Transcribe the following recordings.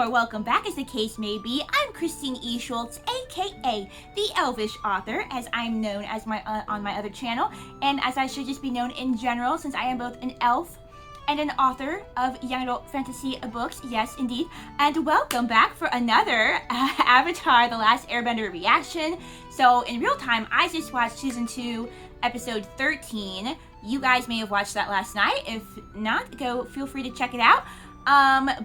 or welcome back as the case may be. I'm Christine E. Schulze, aka the Elvish Author, as I'm known as on my other channel, and as I should just be known in general since I am both an elf and an author of young adult fantasy books, yes indeed. And welcome back for another Avatar: The Last Airbender reaction. So in real time, I just watched season 2, episode 13. You guys may have watched that last night. If not, feel free to check it out.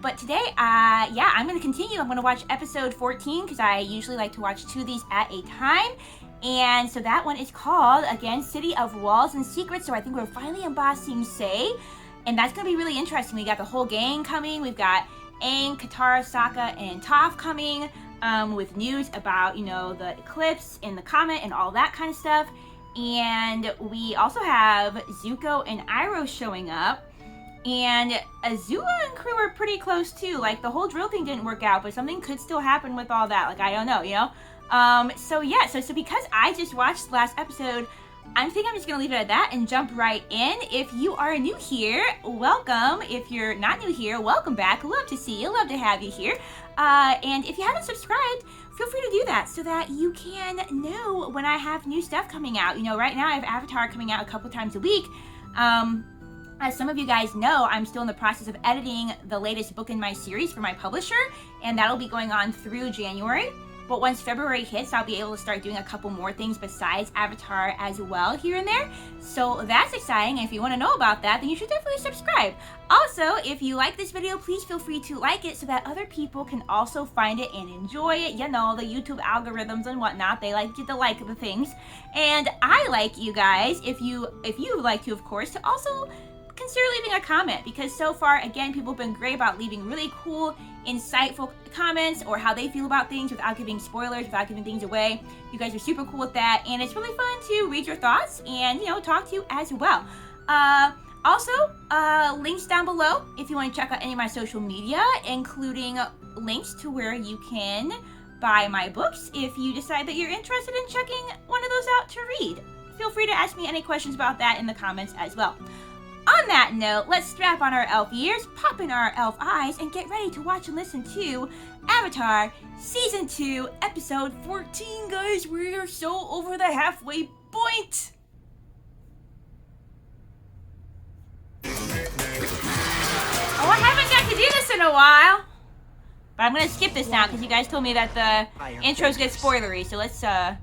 But today, yeah, I'm going to continue. I'm going to watch episode 14 because I usually like to watch 2 of these at a time. And so that one is called, again, City of Walls and Secrets. So I think we're finally in Ba Sing Se. And that's going to be really interesting. We got the whole gang coming. We've got Aang, Katara, Sokka, and Toph coming with news about, you know, the eclipse and the comet and all that kind of stuff. And we also have Zuko and Iroh showing up. And Azula and crew are pretty close too. Like, the whole drill thing didn't work out, but something could still happen with all that. Like, I don't know, you know? So yeah, so because I just watched the last episode, I think I'm just gonna leave it at that and jump right in. If you are new here, welcome. If you're not new here, welcome back. Love to see you, love to have you here. And if you haven't subscribed, feel free to do that so that you can know when I have new stuff coming out. You know, right now I have Avatar coming out a couple times a week. As some of you guys know, I'm still in the process of editing the latest book in my series for my publisher, and that'll be going on through January. But once February hits, I'll be able to start doing a couple more things besides Avatar as well here and there. So that's exciting, and if you want to know about that, then you should definitely subscribe. Also, if you like this video, please feel free to like it so that other people can also find it and enjoy it. You know, the YouTube algorithms and whatnot, they like you to like the things. And I like you guys, if you would like to, of course, to also consider leaving a comment, because so far, again, people have been great about leaving really cool, insightful comments or how they feel about things without giving spoilers, without giving things away. You guys are super cool with that, and it's really fun to read your thoughts and, you know, talk to you as well. Also, links down below if you want to check out any of my social media, including links to where you can buy my books if you decide that you're interested in checking one of those out to read. Feel free to ask me any questions about that in the comments as well. On that note, let's strap on our elf ears, pop in our elf eyes, and get ready to watch and listen to Avatar Season 2, Episode 14, guys. We are so over the halfway point. Oh, I haven't got to do this in a while. But I'm going to skip this now because you guys told me that the intros get spoilery. So let's go.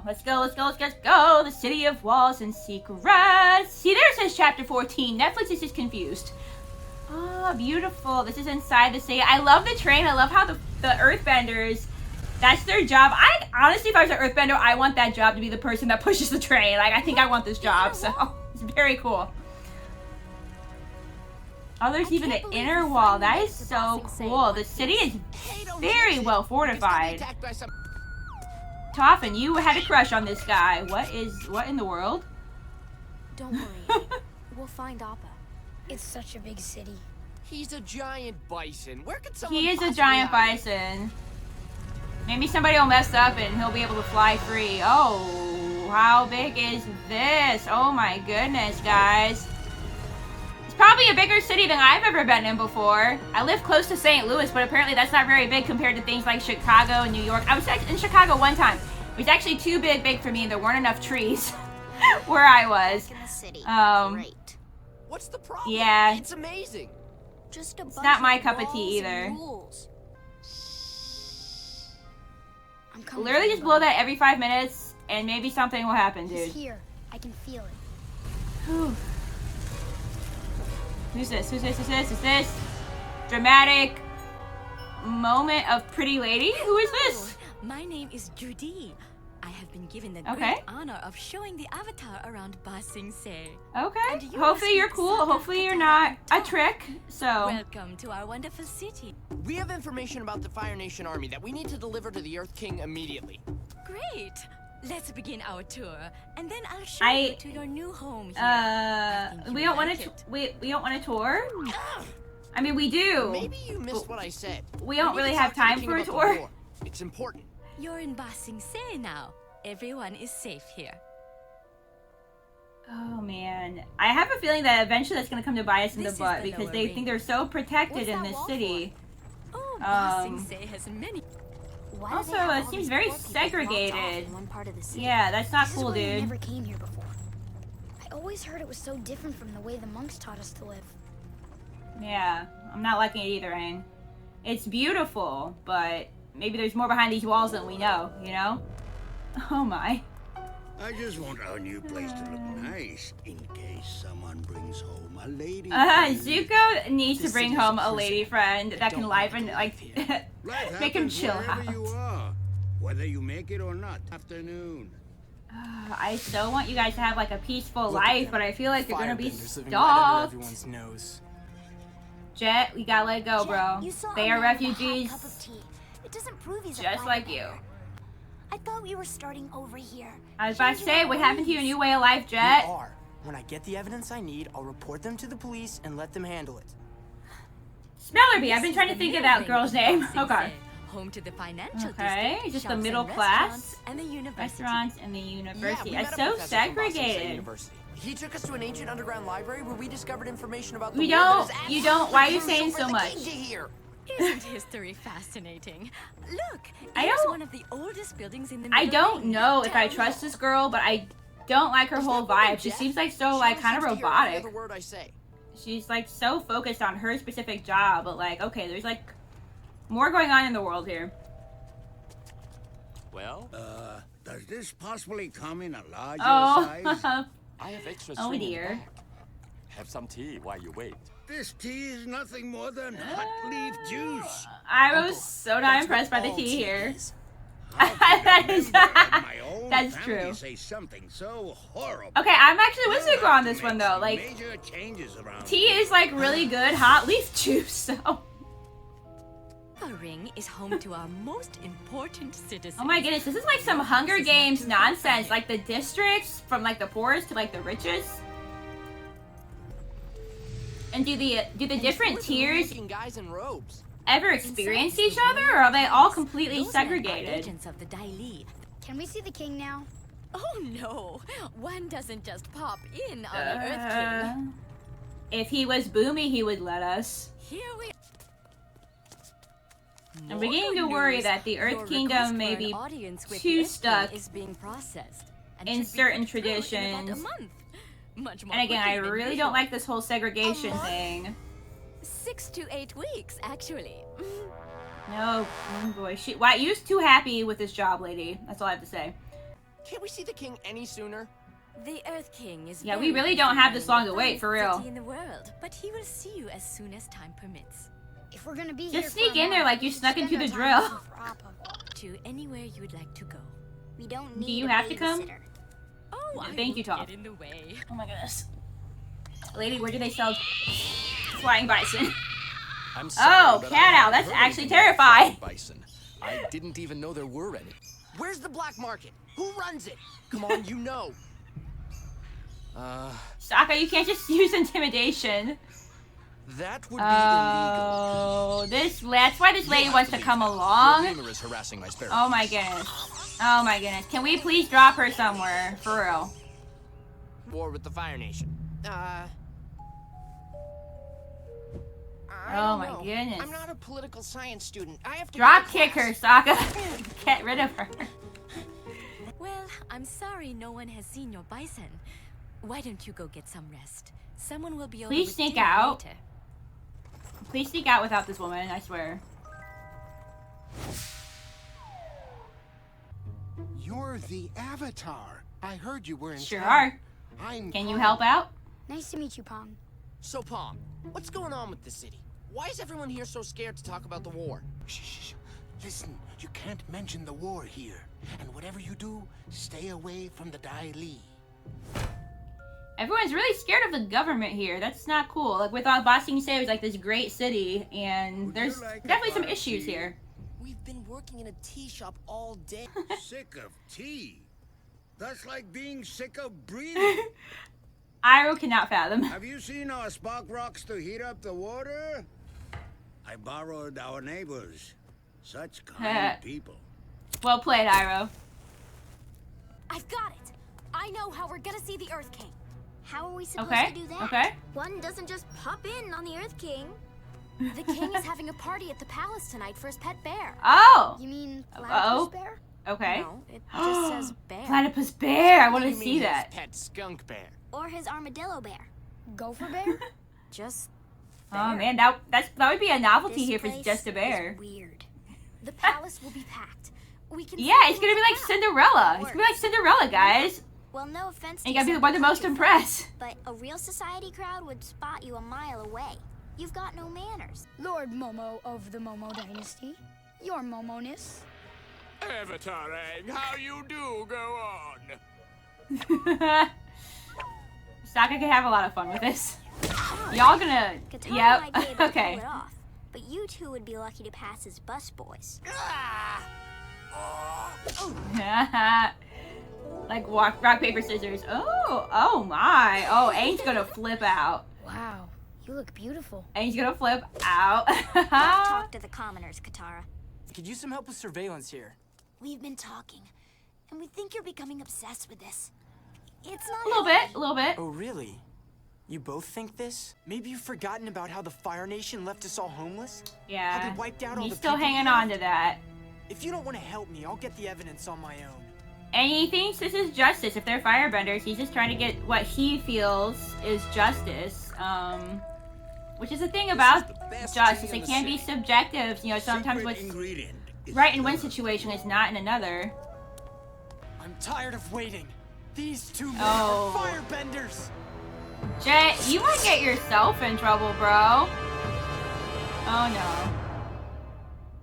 Let's go. The City of Walls and Secrets. See, there says Chapter 14. Netflix is just confused. Oh, beautiful. This is inside the city. I love the train. I love how the Earthbenders, that's their job. Honestly, if I was an Earthbender, I want that job to be the person that pushes the train. Like, I think I want this job, so it's very cool. Oh, there's even an inner wall. That is so cool. The city is very well fortified. Toph, and you had a crush on this guy. What in the world? Don't worry. We'll find Appa. It's such a big city. He's a giant bison. Where could someone He is a giant hide? bison. Maybe somebody will mess up and he'll be able to fly free. Oh, how big is this? Oh my goodness, guys. It's probably a bigger city than I've ever been in before. I live close to St. Louis, but apparently that's not very big compared to things like Chicago and New York. I was in Chicago one time. It was actually too big for me, and there weren't enough trees where I was. In the city. Great. What's the problem? Yeah. It's amazing. Just a bunch It's not my of cup of walls tea and either. rules. I'm coming. Literally just blow that every 5 minutes, and maybe something will happen, dude. He's here. I can feel it. Whew. Who's this? Who's this? Dramatic moment of pretty lady? Who is this? My name is Judy. I have been given the Okay. great honor of showing the Avatar around Ba Sing Se. Okay. And you Hopefully must you're meet cool. Sokka, Hopefully you're Katara, not and a Toph. trick. So. Welcome to our wonderful city. We have information about the Fire Nation army that we need to deliver to the Earth King immediately. Great. Let's begin our tour, and then I'll show you to your new home here. I think you We don't will want like to. it. We don't want a tour. I mean, we do. Maybe you missed what I said. We don't need really to have talk to the time king for a about the tour. war. It's important. You're in Ba Sing Se now. Everyone is safe here. Oh man, I have a feeling that eventually that's gonna come to bite us in the This is butt the because lower they ring. think they're so protected What's in that this wall city. Oh, Ba Sing Se has many. Why do Also, they have it all seems these very poor people blocked off segregated. in one part of the city? Yeah, that's not This cool, is why we dude. never came here before. I always heard it was so different from the way the monks taught us to live. Yeah, I'm not liking it either, Aang. It's beautiful, but maybe there's more behind these walls than we know, you know? Oh my. I just want our new place to look nice in case someone brings home a lady. Zuko needs to This bring city is home a a prison. lady friend I that can don't liven, want to like, live here. Life make him happens chill wherever out. you are, whether you make it or not. Afternoon. I so want you guys to have like a peaceful life, but I feel like you're gonna be Firebenders living right under stalked. everyone's nose. Jet, we gotta let go, Jet, bro. you saw They a are man with a hot refugees, cup of tea. It doesn't prove he's a just like you. firebender. I thought we were starting over here. I was about to Changing say, our what happened to your ways. new way of life, We Jet? are. When I get the evidence I need, I'll report them to the police and let them handle it. Smellerby, I've been trying to think of that girl's name. Okay. Home to the financial Okay, district, just the shops middle and class, restaurants, and the university. Restaurants and the university. Yeah, we It's met a so professor from Boston State segregated. University. He took us to an ancient underground library where we discovered information about the We war that don't- is you absolutely don't- why are you crucial saying for so the much? king to hear. Isn't history fascinating? Look, I here's don't- one of the oldest buildings in the I Middle don't Ring. know if I Down trust low. this girl, but I don't like her Is whole that woman vibe. She deaf? seems like so, She like, only kind of seems to hear every robotic. other word I say. She's like so focused on her specific job, but like, okay, there's like more going on in the world here. Well, Does this possibly come in a larger size? Oh, I have extra Oh, string in the dear. bag. Have some tea while you wait. This tea is nothing more than hot leaf juice. I Uncle, was so not that's impressed by what the all tea tea here. is. How could That a is- member of my own that's family true. say something so horrible? Okay, I'm actually with We'll Zuko on have to this one make though. some Like, major changes around tea here. is like really good hot leaf juice. So, The ring is home to our most important citizens. oh my goodness, this is like some Hunger Games nonsense. Like the districts from like the poorest to like the richest. And do the different Who are the tiers looking guys in robes? ever experience each other, or are they all completely Those men are segregated? agents of the Dai Li. Can we see the king now? Oh no, one doesn't just pop in on the Earth King. If he was boomy, he would let us. Here we I'm beginning to worry that the Earth Kingdom may be too stuck is being processed and in should be certain put through in about traditions. a month. Much more And again, I quickly than really usual. don't like this whole segregation thing. 6 to 8 weeks, actually. No, oh boy, why you was too happy with this job, lady? That's all I have to say. Can't we see the king any sooner? The Earth King is Yeah, we very really don't have busy this long to running wait, the for real. city in the world, but he will see you as soon as time permits. If we're gonna be Just here for sneak a in there month, like you we should snuck spend into our the time drill. looking for Appa. To anywhere you would like to go. We don't need you a have to come? babysitter. Oh, I Thank will you, Top. get in the way. Oh my goodness. Lady, where do they sell flying bison? I'm Oh, but cat I owl, that's haven't heard actually anything about terrifying. Bison. I didn't even know there were any. Where's the black market? Who runs it? Come on, you know. Sokka, you can't just use intimidation. That would be illegal. Oh, that's why this lady wants to come along. Your lemur is harassing my sparrows. Oh my goodness. Oh my goodness. Can we please drop her somewhere? For real. War with the Fire Nation. I Oh don't my know. goodness. I'm not a political science student. I have to Drop go to kick her, class. Sokka. Get rid of her. Well, I'm sorry no one has seen your bison. Why don't you go get some rest? Someone will be over Please with sneak dinner out. later. Please sneak out without this woman, I swear. You're the Avatar. I heard you were in Sure town. are. I'm Can you Pong. help out? Nice to meet you, Pong. So, Pom, what's going on with the city? Why is everyone here so scared to talk about the war? Shh, shh, shh. Listen, you can't mention the war here. And whatever you do, stay away from the Dai Li. Everyone's really scared of the government here. That's not cool. Like, with all Boston Say, it was like this great city, and Would there's you like a definitely some pot of issues tea? here. We've been working in a tea shop all day. Sick of tea. That's like being sick of breathing. Iroh cannot fathom. Have you seen our spark rocks to heat up the water? I borrowed our neighbors. Such kind people. Well played, Iroh. I've got it. I know how we're gonna see the Earth King. How are we supposed Okay, to do that? okay. One doesn't just pop in on the Earth King. The king is having a party at the palace tonight for his pet bear. Oh! You mean Uh-oh. platypus bear? Okay. No, it just says bear. Platypus bear! I want to You see mean that. his pet skunk bear. Or his armadillo bear. Gopher bear? Just Oh bear. man, that would be a novelty This here if it's place just a bear. is weird. The palace will be packed. We can Yeah, it's gonna be like Cinderella. Cinderella. It's gonna be like Cinderella, guys. Well, no offense to And you gotta be the some one the most country impressed. folk, but a real society crowd would spot you a mile away. You've got no manners. Lord Momo of the Momo Dynasty. Your Momo-ness. Avatarang, how you do go on? Sokka can have a lot of fun with this. Y'all gonna... Katara Yep, might be able to okay. pull it off, but you two would be lucky to pass as busboys. Like rock, paper, scissors. Oh my. Oh, Aang's gonna flip out. Wow, you look beautiful. Aang's gonna flip out. Talk to the commoners, Katara. Could use some help with surveillance here. We've been talking, and we think you're becoming obsessed with this. It's not A little bit, a little bit. Oh, really? You both think this? Maybe you've forgotten about how the Fire Nation left us all homeless? How Yeah. they wiped out all He's the still people hanging here? on to that. If you don't want to help me, I'll get the evidence on my own. And he thinks this is justice. If they're firebenders, he's just trying to get what he feels is justice. Which is the thing about justice. It can be subjective. You know, sometimes Secret what's ingredient is right in one love. situation is not in another. I'm tired of waiting. These two men Oh. are firebenders. Jet, you might get yourself in trouble, bro. Oh no.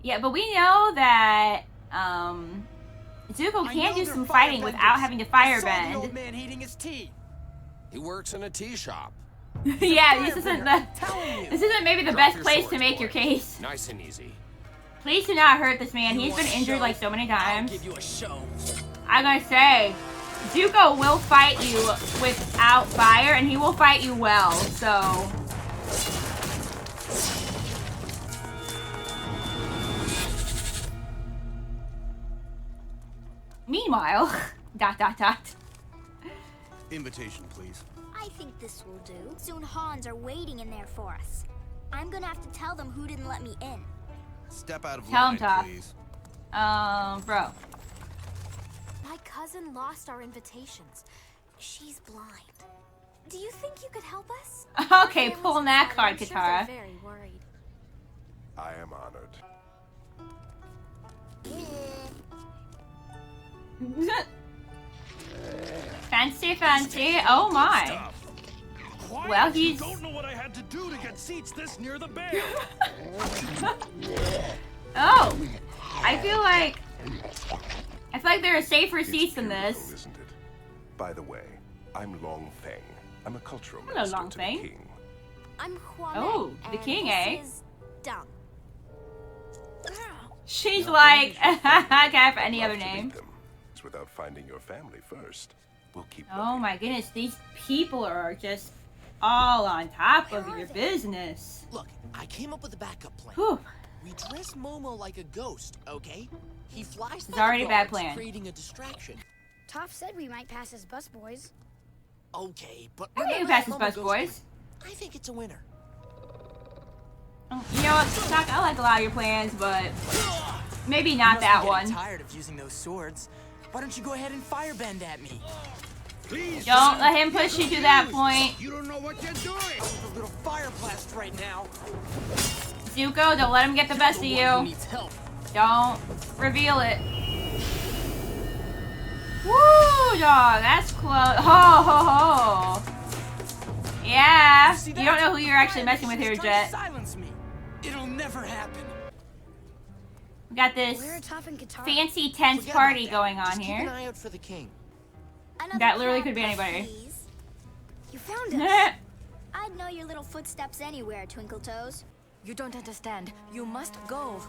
Yeah, but we know that Zuko I can know do they're some fighting firebenders. without having to I saw the old firebend. man eating his tea. He works in a tea shop. Yeah, this isn't the Telling you. this isn't maybe the Drop best your place to swords, make your boys. case. Nice and easy. Please do not hurt this man. You He's been want a injured show? like so many I'll times. give you a show. I'm gonna say, Zuko will fight you without fire, and he will fight you well, so... Meanwhile, ... Invitation, please. I think this will do. Soon Hans are waiting in there for us. I'm gonna have to tell them who didn't let me in. Step out of Tell him, line, Toph. please. Bro. My cousin lost our invitations. She's blind. Do you think you could help us? Okay, pulling that card, I'm sure Katara. they're very worried. I am honored. Fancy, fancy. Oh my. Well, he's... Don't know what I had to do to get seats this near the bear. Oh, I feel like there are safer seats than beautiful, this. isn't it? By the way, I'm Long Feng. I'm a cultural Hello, minister Long to Feng. the king. I'm Huame. Oh, the and king, this eh? is Dumb. She's like, I can't have any other Love to meet name. them. It's without finding your family first. We'll keep Oh looking. my goodness, these people are just all on top Where of are your they? business. Look, I came up with a backup plan. Whew. We dress Momo like a ghost, okay? He flies It's by already the a bad guards, plan. creating a distraction. Toph said we might pass as busboys. Okay, but I think you remember pass that as Momo busboys. ghost plan? I think it's a winner. Oh, you know what, Sock, I like a lot of your plans, but maybe You not must that be one. getting tired of using those swords. Why don't you go ahead and firebend at me? Please, Don't son, let him push you to that confused. point. You don't know what you're doing. A little fire blast right now. Zuko, don't let him get the best of Who you. needs help? Don't reveal it. Woo, dog, that's close. Ho, ho, ho. Yeah, See you that? don't know who you're actually messing with She's here, trying Jet. to silence me. It'll never happen. We got this Where are Toph and Katara? fancy tense Forget party about that. going on Just keep an here. eye out for the king. Another That literally crab could be puff, anybody. please. You found us. I'd know your little footsteps anywhere, Twinkle Toes. You don't understand. You must go.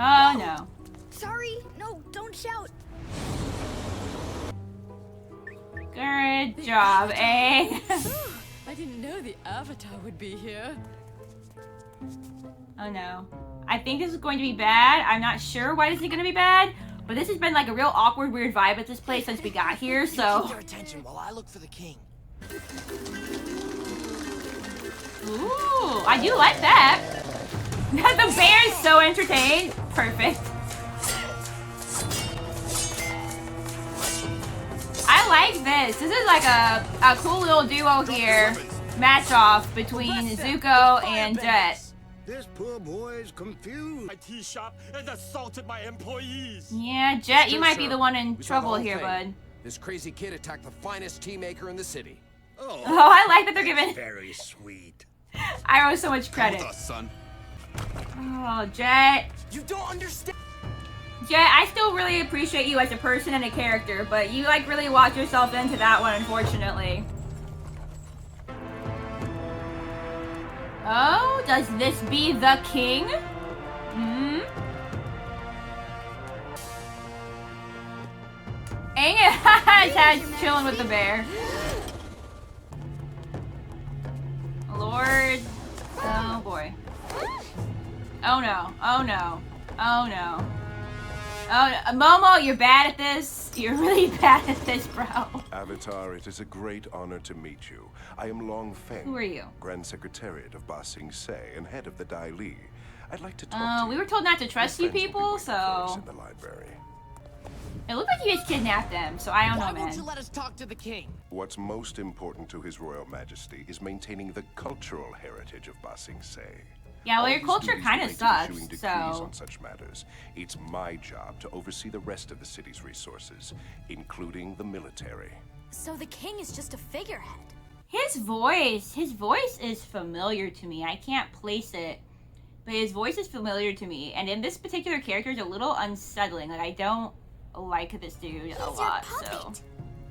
Oh no. Sorry, no, don't shout. Good job, eh? I didn't know the Avatar would be here. Oh no. I think this is going to be bad. I'm not sure why this is going to be bad, but this has been like a real awkward, weird vibe at this place since we got here, Keep so... their attention while I look for the king. Ooh, I do like that. The bear is so entertained. Perfect. I like this. This is like a cool little duo here. Match off between Zuko and Jet. This poor boy is confused. My tea shop and assaulted my employees. Yeah, Jet, you Sure, might be sir. the one in We saw the trouble whole here, thing. bud. This crazy kid attacked the finest tea maker in the city. Oh, I like that they're giving very sweet. Iroh so much credit. son. Oh, Jet. You don't understand. Jet, I still really appreciate you as a person and a character, but you like really walked yourself into that one, unfortunately. Oh, does this be the king? Hmm? Aang is chilling with the bear. Lord. Oh boy. Oh no. Oh no. Oh no. Oh, Momo, you're bad at this. You're really bad at this, bro. Avatar, it is a great honor to meet you. I am Long Feng. Who are you? Grand Secretariat of Ba Sing Se and head of the Dai Li. I'd like to talk to We you. were told not to trust you Your friends will be people, waiting for us so in the library. it looked like you just kidnapped them. So I don't Why know, won't you man. let us talk to the king? What's most important to His Royal Majesty is maintaining the cultural heritage of Ba Sing Se. Yeah, well, your All his culture duties kind of relate to sucks. issuing decrees So on such matters. It's my job to oversee the rest of the city's resources, including the military. So the king is just a figurehead. his voice is familiar to me. I can't place it, but his voice is familiar to me. And in this particular character, is a little unsettling. Like I don't like this dude a lot. So.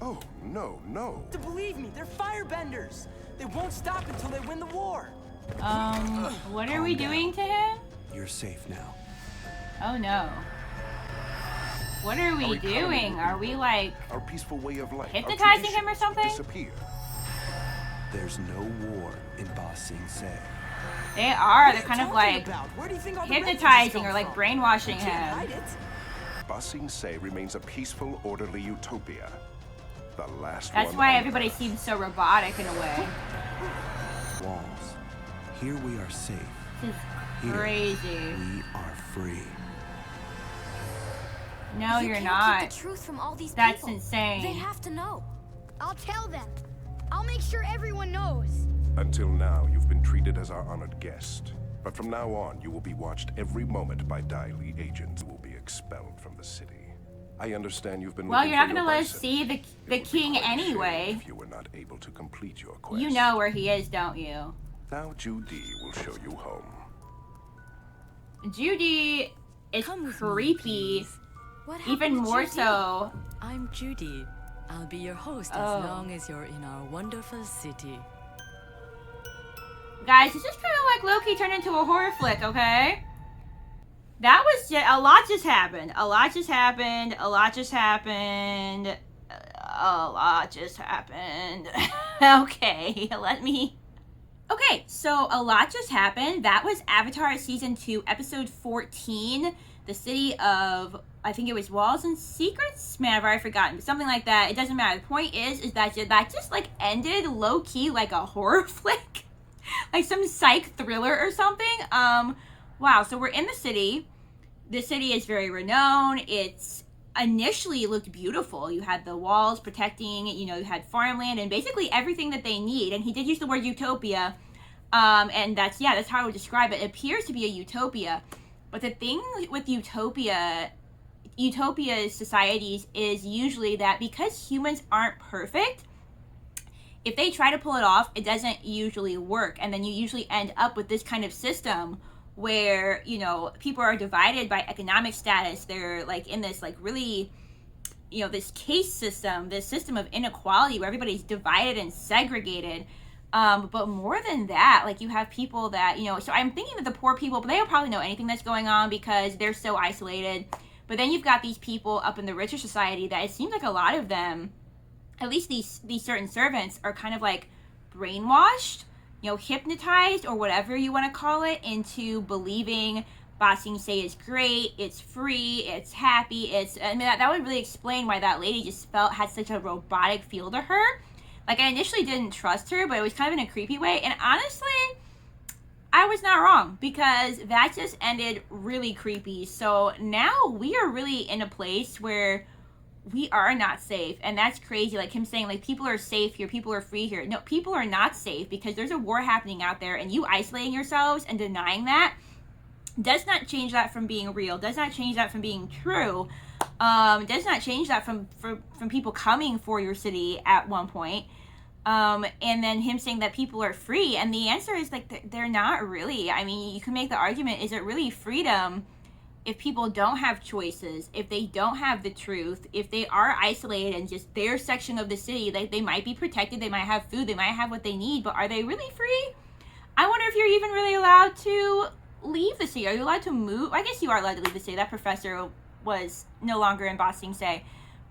Oh, no, no. To believe me, they're firebenders. They won't stop until they win the war. What are we doing to him? You're safe now. Oh no. What are we doing? Are we like Our peaceful way of life, our hypnotizing him or traditions something? disappear. There's no war in Ba Sing Se. They are? What They're you kind of talking like about? Where do you think all the refugees hypnotizing come or like from? brainwashing You can't him. hide it. Ba Sing Se remains a peaceful, orderly utopia. The last That's one why on everybody Earth. seems so robotic in a way. Walls. Here we are safe. This is Here crazy. we are free. No, You you're can't not. keep the truth from all these That's people. insane. They have to know. I'll tell them. I'll make sure everyone knows. Until now, you've been treated as our honored guest. But from now on, you will be watched every moment by Dai Li agents who will be expelled from the city. I understand you've been Well, looking you're not for gonna your let us bison. see the It would be king quite a shame anyway. If you were not able to complete your quest. You know where he is, don't you? Now Judy will show you home. Judy is Come with me, creepy, please. What happened even to more Judy? so. I'm Judy. I'll be your host Oh. as long as you're in our wonderful city. Guys, this is kind of like Lowkey turned into a horror flick, okay? That was just, a lot just happened. A lot just happened. A lot just happened. A lot just happened. Okay, let me... Okay, so a lot just happened. That was Avatar Season 2, Episode 14. The city of, I think it was Walls and Secrets? Man, I've already forgotten. But something like that. It doesn't matter. The point is that just like ended low-key like a horror flick. Like some psych thriller or something. Wow, so we're in the city. The city is very renowned. It's initially looked beautiful. You had the walls protecting, you know, you had farmland and basically everything that they need. And he did use the word utopia. And that's how I would describe it. It appears to be a utopia. But the thing with utopia's societies is usually that because humans aren't perfect, if they try to pull it off, it doesn't usually work. And then you usually end up with this kind of system where, you know, people are divided by economic status. They're like in this like really, you know, this caste system, this system of inequality where everybody's divided and segregated. But more than that, like you have people that, you know, so I'm thinking that the poor people, but they don't probably know anything that's going on because they're so isolated. But then you've got these people up in the richer society that it seems like a lot of them, at least these certain servants, are kind of like brainwashed, you know, hypnotized or whatever you want to call it, into believing Ba Sing Se is great, it's free, it's happy, I mean, that would really explain why that lady just had such a robotic feel to her. Like, I initially didn't trust her, but it was kind of in a creepy way. And honestly, I was not wrong, because that just ended really creepy. So now we are really in a place where we are not safe, and that's crazy. Like him saying, like, people are safe here, people are free here. No, people are not safe, because there's a war happening out there, and you isolating yourselves and denying that does not change that from being real, does not change that from being true, does not change that from people coming for your city at one point. And then him saying that people are free, and the answer is like they're not really. I mean, you can make the argument, is it really freedom if people don't have choices, if they don't have the truth, if they are isolated and just their section of the city? They might be protected, they might have food, they might have what they need, but are they really free? I wonder if you're even really allowed to leave the city. Are you allowed to move? I guess you are allowed to leave the city. That professor was no longer in Ba Sing Se.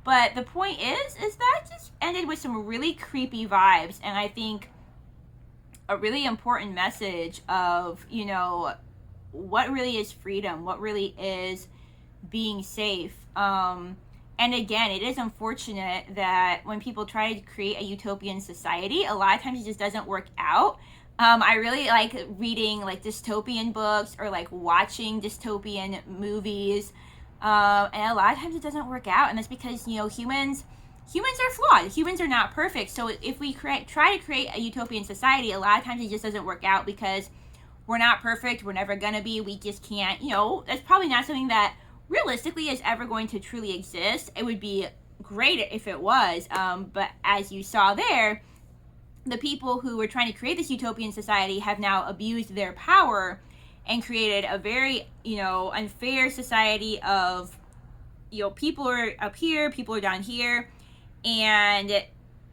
But the point is that just ended with some really creepy vibes, and I think a really important message of, you know, what really is freedom, what really is being safe. And again, it is unfortunate that when people try to create a utopian society, a lot of times it just doesn't work out. I really like reading like dystopian books or like watching dystopian movies. And a lot of times it doesn't work out, and that's because, you know, humans are flawed. Humans are not perfect. So if we try to create a utopian society, a lot of times it just doesn't work out because we're not perfect. We're never gonna be. We just can't, you know, that's probably not something that realistically is ever going to truly exist. It would be great if it was, but as you saw there, the people who were trying to create this utopian society have now abused their power and created a very, you know, unfair society of, you know, people are up here, people are down here. And,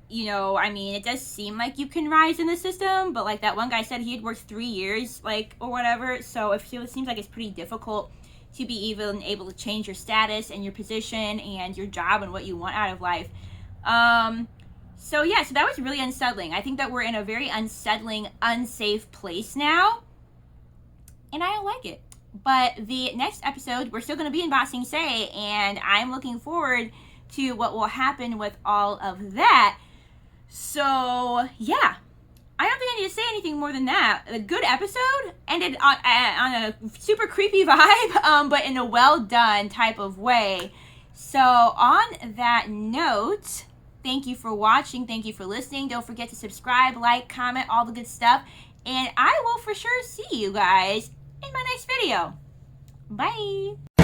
you know, I mean, it does seem like you can rise in the system, but like that one guy said, he had worked 3 years, like, or whatever. So it seems like it's pretty difficult to be even able to change your status and your position and your job and what you want out of life. So yeah, so that was really unsettling. I think that we're in a very unsettling, unsafe place now, and I don't like it. But the next episode, we're still going to be in Ba Sing Se, and I'm looking forward to what will happen with all of that. So yeah, I don't think I need to say anything more than that. A good episode, ended on a super creepy vibe, but in a well done type of way. So on that note, thank you for watching, thank you for listening. Don't forget to subscribe, like, comment, all the good stuff, and I will for sure see you guys in my next video. Bye.